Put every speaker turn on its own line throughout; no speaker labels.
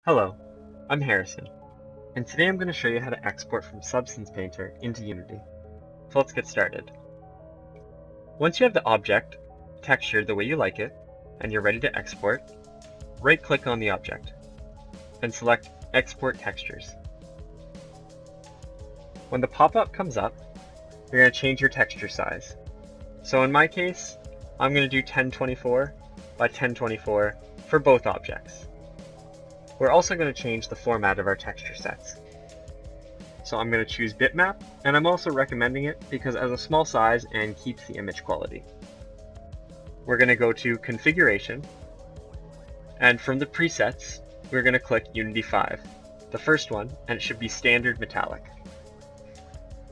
Hello, I'm Harrison, and today I'm going to show you how to export from Substance Painter into Unity. So let's get started. Once you have the object textured the way you like it, and you're ready to export, right-click on the object, and select Export Textures. When the pop-up comes up, you're going to change your texture size. So in my case, I'm going to do 1024 by 1024 for both objects. We're also going to change the format of our texture sets. So I'm going to choose bitmap, and I'm also recommending it because it has a small size and keeps the image quality. We're going to go to Configuration, and from the presets, we're going to click Unity 5, the first one, and it should be Standard Metallic.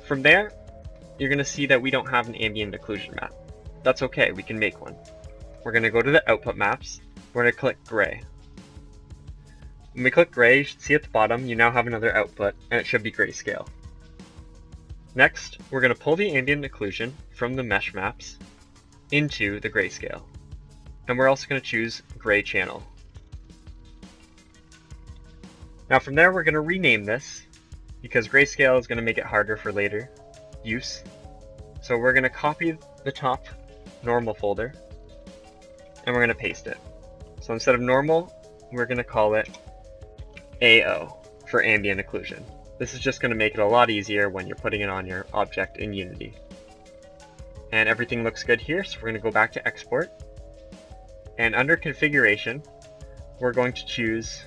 From there, you're going to see that we don't have an ambient occlusion map. That's okay, we can make one. We're going to go to the output maps, we're going to click Gray. When we click Gray, you should see at the bottom you now have another output, and it should be grayscale. Next, we're going to pull the ambient occlusion from the mesh maps into the grayscale. And we're also going to choose Gray Channel. Now from there, we're going to rename this, because grayscale is going to make it harder for later use. So we're going to copy the top normal folder, and we're going to paste it. So instead of normal, we're going to call it AO for ambient occlusion. This is just going to make it a lot easier when you're putting it on your object in Unity. And everything looks good here, so we're going to go back to export. And under configuration, we're going to choose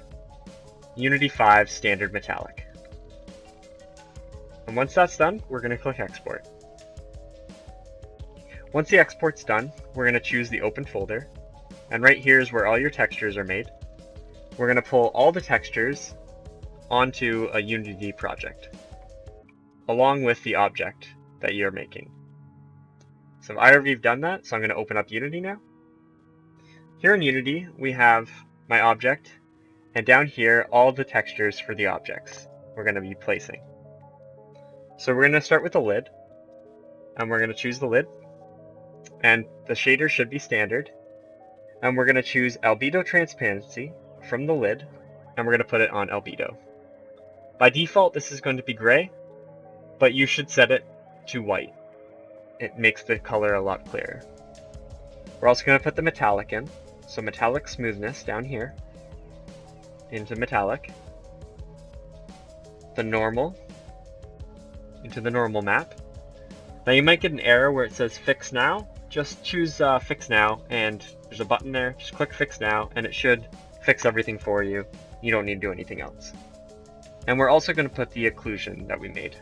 Unity 5 Standard Metallic. And once that's done, we're going to click export. Once the export's done, we're going to choose the open folder. And right here is where all your textures are made. We're going to pull all the textures onto a Unity project, along with the object that you're making. So I already have done that, so I'm going to open up Unity now. Here in Unity, we have my object, and down here, all the textures for the objects we're going to be placing. So we're going to start with the lid, and we're going to choose the lid, and the shader should be standard, and we're going to choose albedo transparency from the lid, and we're going to put it on albedo. By default, this is going to be gray, but you should set it to white. It makes the color a lot clearer. We're also going to put the metallic in, so metallic smoothness down here, into metallic, the normal, into the normal map. Now you might get an error where it says fix now. Just choose fix now, and there's a button there, just click fix now, and it should fix everything for you. You don't need to do anything else. And we're also going to put the occlusion that we made.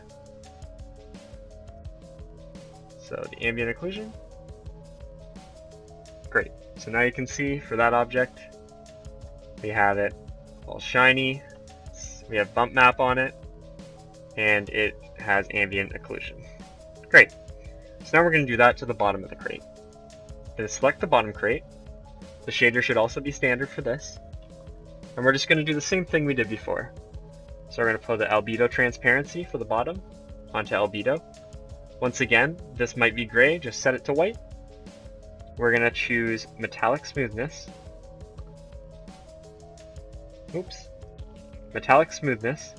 So the ambient occlusion. Great. So now you can see for that object, we have it all shiny. We have bump map on it, and it has ambient occlusion. Great. So now we're going to do that to the bottom of the crate. I'm going to select the bottom crate. The shader should also be standard for this. And we're just going to do the same thing we did before. So we're going to put the albedo transparency for the bottom onto albedo. Once again, this might be gray, just set it to white. We're going to choose metallic smoothness. Oops. Metallic smoothness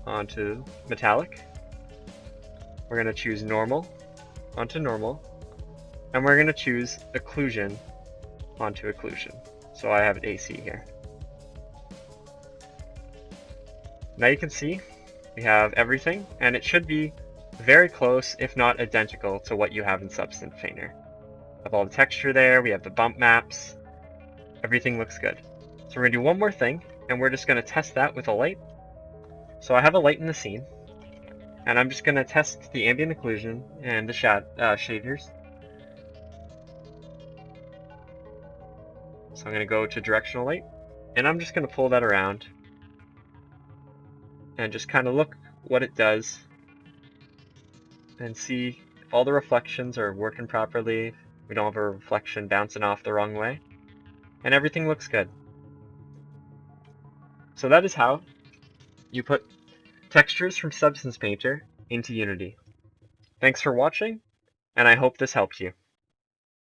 onto metallic. We're going to choose normal onto normal. And we're going to choose occlusion onto occlusion. So I have it AC here. Now you can see we have everything, and it should be very close, if not identical, to what you have in Substance Painter. We have all the texture there, we have the bump maps, everything looks good. So we're going to do one more thing, and we're just going to test that with a light. So I have a light in the scene, and I'm just going to test the ambient occlusion and the shaders. So I'm going to go to directional light, and I'm just going to pull that around and just kind of look what it does and see if all the reflections are working properly. We don't have a reflection bouncing off the wrong way, and everything looks good. So that is how you put textures from Substance Painter into Unity. Thanks for watching, and I hope this helped you.